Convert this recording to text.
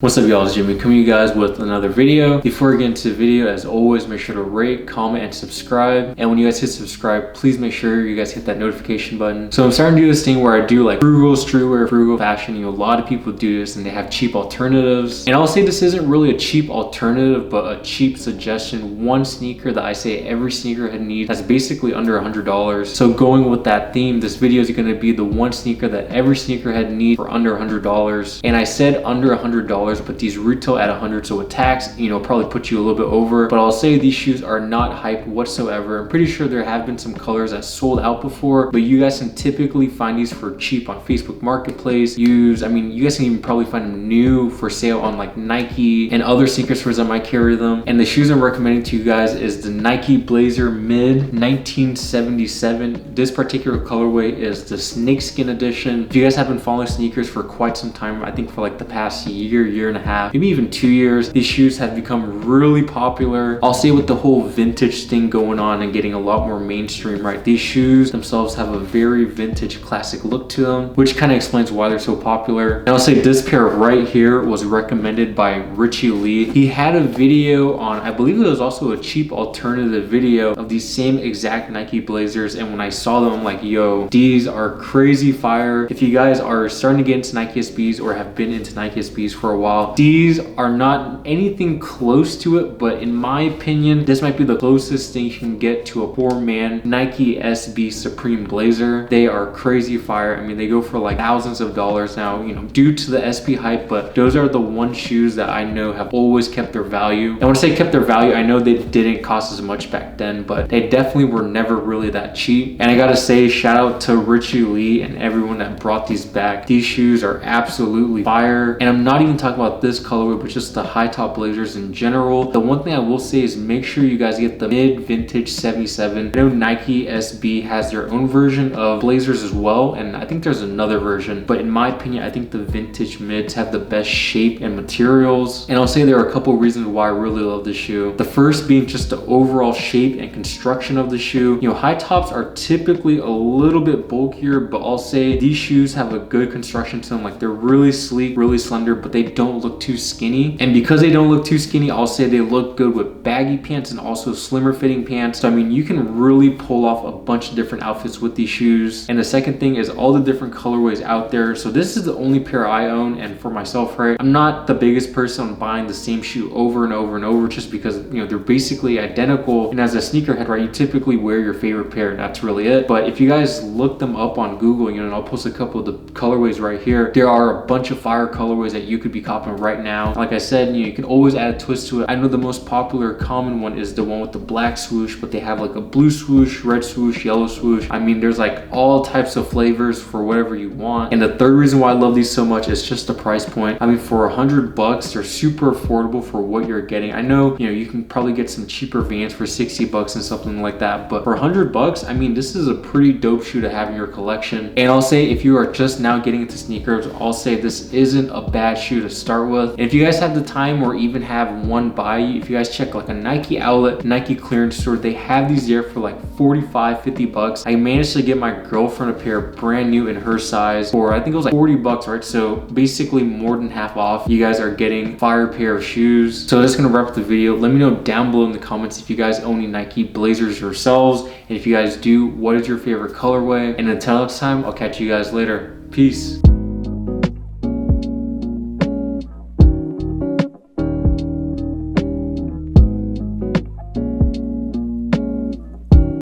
What's up, y'all? It's Jimmy coming to you guys with another video. Before we get into the video, as always, make sure to rate, comment, and subscribe. And when you guys hit subscribe, please make sure you guys hit that notification button. So I'm starting to do this thing where I do like frugal streetwear, frugal fashion. You know, a lot of people do this and they have cheap alternatives. And I'll say this isn't really a cheap alternative, but a cheap suggestion. One sneaker that I say every sneakerhead needs that's basically under $100. So going with that theme, this video is going to be the one sneaker that every sneakerhead needs for under $100. And I said under $100, but these retail at 100, so with tax, you know, probably put you a little bit over. But I'll say these shoes are not hyped whatsoever. I'm pretty sure there have been some colors that sold out before, but you guys can typically find these for cheap on Facebook Marketplace. You guys can even probably find them new for sale on like Nike and other sneaker stores that might carry them. And the shoes I'm recommending to you guys is the Nike Blazer Mid 1977. This particular colorway is the snakeskin edition. If you guys have been following sneakers for quite some time, I think for like the past year and a half, maybe even 2 years, these shoes have become really popular. I'll say with the whole vintage thing going on and getting a lot more mainstream, right? These shoes themselves have a very vintage classic look to them, which kind of explains why they're so popular. And I'll say this pair right here was recommended by Richie Lee. He had a video on, I believe it was also a cheap alternative video of these same exact Nike Blazers, and when I saw them, I'm like, yo, these are crazy fire. If you guys are starting to get into Nike SBs or have been into Nike SBs for a while, these are not anything close to it, but in my opinion, this might be the closest thing you can get to a poor man Nike SB Supreme Blazer. They are crazy fire. I mean, they go for like thousands of dollars now, you know, due to the SB hype, but those are the one shoes that I know have always kept their value. And when I say kept their value, I know they didn't cost as much back then, but they definitely were never really that cheap. And I gotta say, shout out to Richie Lee and everyone that brought these back. These shoes are absolutely fire. And I'm not even talking about this colorway, but just the high top Blazers in general. The one thing I will say is make sure you guys get the mid vintage 77. I know Nike SB has their own version of Blazers as well, and I think there's another version, but in my opinion, I think the vintage mids have the best shape and materials. And I'll say there are a couple reasons why I really love this shoe. The first being just the overall shape and construction of the shoe. You know, high tops are typically a little bit bulkier, but I'll say these shoes have a good construction to them. Like, they're really sleek, really slender, but they don't look too skinny. And because they don't look too skinny, I'll say they look good with baggy pants and also slimmer fitting pants. So I mean, you can really pull off a bunch of different outfits with these shoes. And the second thing is all the different colorways out there. So this is the only pair I own, and for myself, right, I'm not the biggest person on buying the same shoe over and over and over, just because, you know, they're basically identical. And as a sneakerhead, right, you typically wear your favorite pair, and that's really it. But if you guys look them up on Google, you know, and I'll post a couple of the colorways right here, there are a bunch of fire colorways that you could be copping right now. Like I said, you can always add a twist to it. I know the most popular common one is the one with the black swoosh, but they have like a blue swoosh, red swoosh, yellow swoosh. I mean, there's like all types of flavors for whatever you want. And the third reason why I love these so much is just the price point. I mean, for $100, they're super affordable for what you're getting. I know, you know, you can probably get some cheaper Vans for $60 and something like that, but for $100, I mean, this is a pretty dope shoe to have in your collection. And I'll say, if you are just now getting into sneakers, I'll say this isn't a bad shoe to start with. And if you guys have the time or even have one by you, if you guys check like a Nike outlet, Nike clearance store, they have these there for like $45-50. I managed to get my girlfriend a pair brand new in her size for, I think it was like $40, right? So basically more than half off. You guys are getting fire pair of shoes. So that's gonna wrap up the video. Let me know down below in the comments if you guys own any Nike Blazers yourselves, and if you guys do, what is your favorite colorway? And until next time, I'll catch you guys later. Peace.